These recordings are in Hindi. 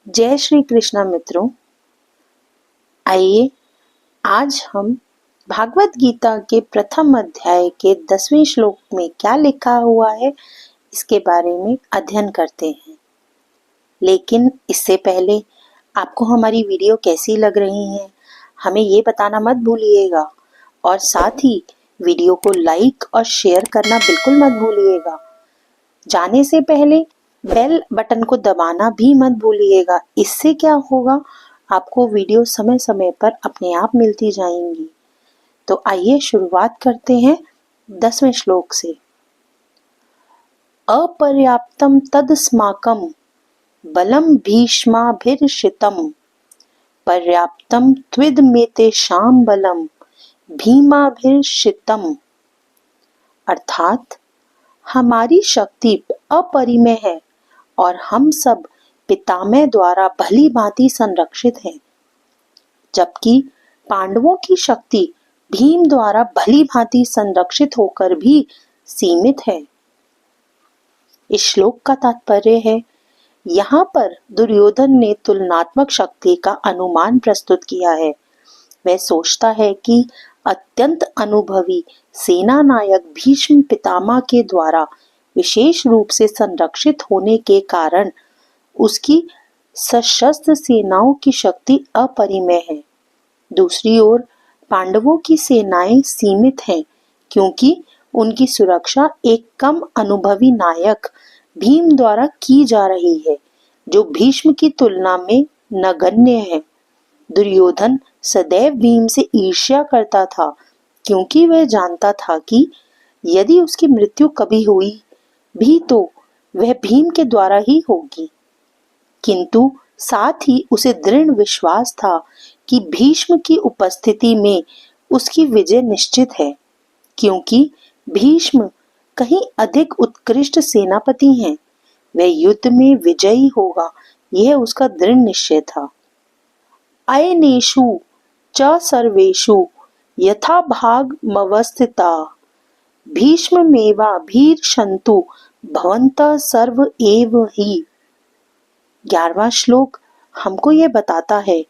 जय श्री कृष्ण मित्रों। आइए आज हम भागवत गीता के प्रथम अध्याय के 10वें श्लोक में क्या लिखा हुआ है इसके बारे में अध्ययन करते हैं। लेकिन इससे पहले आपको हमारी वीडियो कैसी लग रही है हमें ये बताना मत भूलिएगा और साथ ही वीडियो को लाइक और शेयर करना बिल्कुल मत भूलिएगा। जाने से पहले बेल बटन को दबाना भी मत भूलिएगा। इससे क्या होगा, आपको वीडियो समय समय पर अपने आप मिलती जाएंगी। तो आइए शुरुआत करते हैं 10वें श्लोक से। अपर्याप्तम तदस्माकं बलम भीष्माभिरक्षितम् पर्याप्तम त्विदमेतेषां बलम भीमाभिरक्षितम्। अर्थात हमारी शक्ति अपरिमेय है और हम सब पितामह द्वारा भली भांति संरक्षित हैं, जबकि पांडवों की शक्ति भीम द्वारा भली भांति संरक्षित होकर भी सीमित है। इस श्लोक का तात्पर्य है, यहाँ पर दुर्योधन ने तुलनात्मक शक्ति का अनुमान प्रस्तुत किया है। वह सोचता है कि अत्यंत अनुभवी सेना नायक भीष्म पितामह के द्वारा विशेष रूप से संरक्षित होने के कारण उसकी सशस्त्र सेनाओं की शक्ति अपरिमेय है। दूसरी ओर पांडवों की सेनाएं सीमित हैं, क्योंकि उनकी सुरक्षा एक कम अनुभवी नायक भीम द्वारा की जा रही है, जो भीष्म की तुलना में नगण्य है। दुर्योधन सदैव भीम से ईर्ष्या करता था, क्योंकि वह जानता था कि यदि उसकी मृत्यु कभी हुई भी तो वह भीम के द्वारा ही होगी। किंतु साथ ही उसे दृढ़ विश्वास था कि भीष्म की उपस्थिति में उसकी विजय निश्चित है, क्योंकि भीष्म कहीं अधिक उत्कृष्ट सेनापति हैं। वह युद्ध में विजयी होगा, यह उसका दृढ़ निश्चय था। अयनेषु च सर्वेषु यथा भागमवस्थिता भीष्ममेवाभिरक्षन्तु भवन्तः सर्व एव हि। 11वां श्लोक हमको यह बताता है,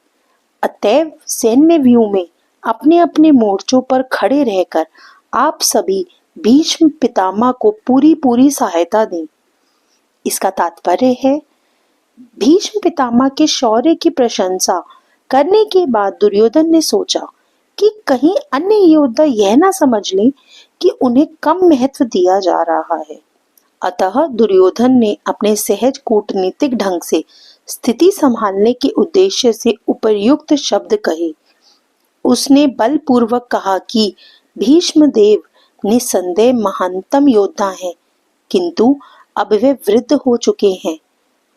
अतएव सैन्य व्यूह में अपने अपने मोर्चों पर खड़े रहकर आप सभी भीष्म पितामह को पूरी सहायता दें। इसका तात्पर्य है, भीष्म पितामह के शौर्य की प्रशंसा करने के बाद दुर्योधन ने सोचा कि कहीं अन्य योद्धा यह ना समझ लें कि उन्हें कम महत्व दिया जा रहा है। अतः दुर्योधन ने अपने सहज कूटनीतिक ढंग से स्थिति संभालने के उद्देश्य से उपर्युक्त शब्द कहे। उसने बलपूर्वक कहा कि भीष्म देव निसंदेह महानतम योद्धा हैं, किंतु अब वे वृद्ध हो चुके हैं।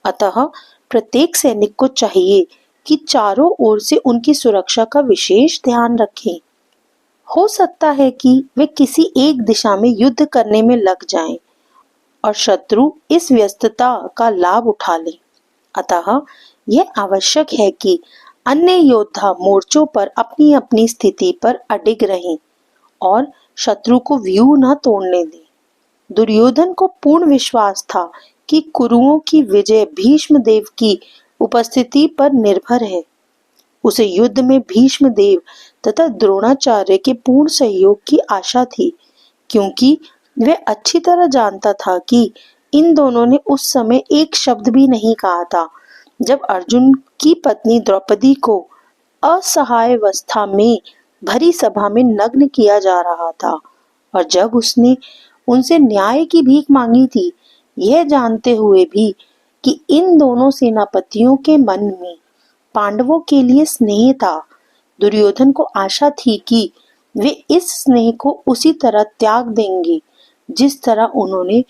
अतः प्रत्येक सैनिक को चाहिए कि चारों ओर से उनकी सुरक्षा का विशेष ध्यान रखें। हो सकता है कि वे किसी एक दिशा में युद्ध करने में लग जाएं और शत्रु इस व्यस्तता का लाभ उठा ले। अतः यह आवश्यक है कि अन्य योद्धा मोर्चों पर अपनी अपनी स्थिति पर अडिग रहें और शत्रु को व्यूह न तोड़ने दें। दुर्योधन को पूर्ण विश्वास था कि कुरुओं की विजय भीष्म देव की उपस्थिति पर निर्भर है। उसे युद्ध में भीष्म देव तथा द्रोणाचार्य के पूर्ण सहयोग की आशा थी, क्योंकि वह अच्छी तरह जानता था कि इन दोनों ने उस समय एक शब्द भी नहीं कहा था, जब अर्जुन की पत्नी द्रौपदी को असहाय अवस्था में भरी सभा में नग्न किया जा रहा था और जब उसने उनसे न्याय की भीख मांगी थी, यह जानते हुए भी कि इन दोनों सेनापतियों के मन में पांडवों के लिए स्नेह था। दुर्योधन को आशा थी कि वे इस स्नेह को उसी तरह त्याग देंगे जिस तरह उन्होंने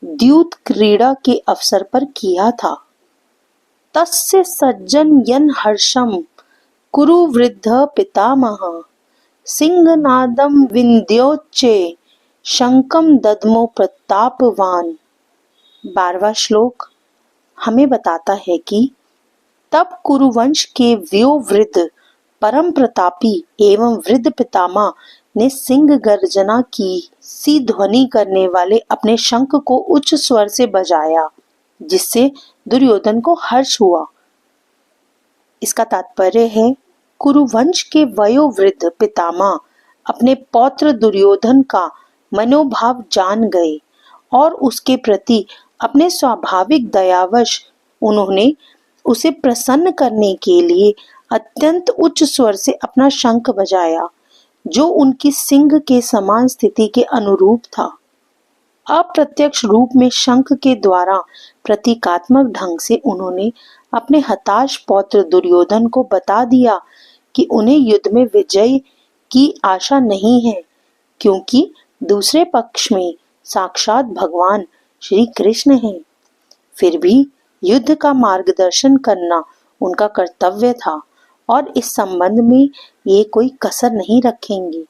द्यूत क्रीड़ा के अवसर पर किया था। तस्य सज्जन यन हर्षम कुरु वृद्ध पितामह सिंहनादम विंध्योच्चे शंकम दद्मो प्रतापवान। 12वां श्लोक हमें बताता है कि तब कुरुवंश के व्योवृद्ध परम प्रतापी एवं वृद्ध पितामह ने सिंह गर्जना की सी ध्वनि करने वाले अपने शंख को उच्च स्वर से बजाया, जिससे दुर्योधन को हर्ष हुआ। इसका तात्पर्य है, कुरुवंश के वयोवृद्ध पितामह अपने पौत्र दुर्योधन का मनोभाव जान गए और उसके प्रति अपने स्वाभाविक दयावश उन्होंने उसे प्रसन्न करने के लिए अत्यंत उच्च स्वर से अपना शंख बजाया, जो उनकी सिंह के समान स्थिति के अनुरूप था। अप्रत्यक्ष रूप में शंख के द्वारा प्रतीकात्मक ढंग से उन्होंने अपने हताश पौत्र दुर्योधन को बता दिया कि उन्हें युद्ध में विजय की आशा नहीं है, क्योंकि दूसरे पक्ष में साक्षात भगवान श्री कृष्ण हैं। फिर भी युद्ध का मार्गदर्शन करना उनका कर्तव्य था और इस संबंध में ये कोई कसर नहीं रखेंगे।